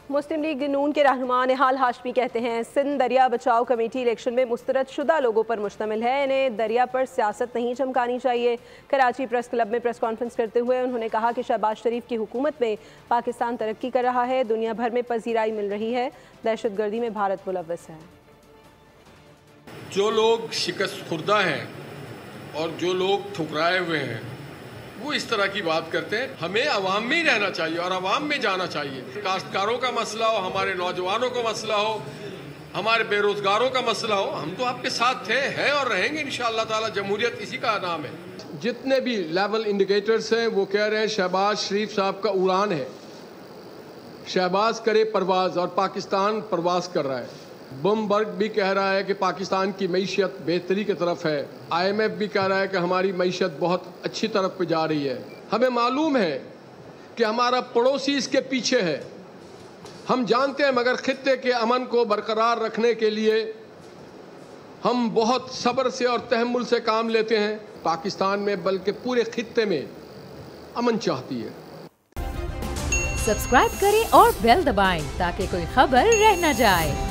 مسلم league نون کے رہنما نہال ہاشمی کہتے ہیں سندھ دریا بچاؤ کمیٹی الیکشن میں مسترد شدہ لوگوں پر مشتمل ہے، انہیں دریا پر سیاست نہیں چمکانی چاہیے۔ کراچی پریس کلب میں پریس کانفرنس کرتے ہوئے انہوں نے کہا کہ شہباز شریف کی حکومت میں پاکستان ترقی کر رہا ہے، دنیا بھر میں پذیرائی مل رہی ہے، دہشت گردی میں بھارت ملوث ہے۔ جو لوگ شکست خوردہ ہیں اور جو لوگ ٹھکرائے ہوئے ہیں وہ اس طرح کی بات کرتے ہیں۔ ہمیں عوام میں ہی رہنا چاہیے اور عوام میں جانا چاہیے۔ کاشتکاروں کا مسئلہ ہو، ہمارے نوجوانوں کا مسئلہ ہو، ہمارے بے روزگاروں کا مسئلہ ہو، ہم تو آپ کے ساتھ تھے، ہیں اور رہیں گے انشاءاللہ تعالی۔ جمہوریت اسی کا نام ہے۔ جتنے بھی لیول انڈیکیٹرز ہیں وہ کہہ رہے ہیں شہباز شریف صاحب کا اڑان ہے، شہباز کرے پرواز، اور پاکستان پرواز کر رہا ہے۔ بلومبرگ بھی کہہ رہا ہے کہ پاکستان کی معیشت بہتری کی طرف ہے، IMF بھی کہہ رہا ہے کہ ہماری معیشت بہت اچھی طرف پہ جا رہی ہے۔ ہمیں معلوم ہے کہ ہمارا پڑوسی اس کے پیچھے ہے، ہم جانتے ہیں، مگر خطے کے امن کو برقرار رکھنے کے لیے ہم بہت صبر سے اور تحمل سے کام لیتے ہیں۔ پاکستان میں بلکہ پورے خطے میں امن چاہتی ہے۔ سبسکرائب کریں اور بیل دبائیں تاکہ کوئی خبر رہ نہ جائے۔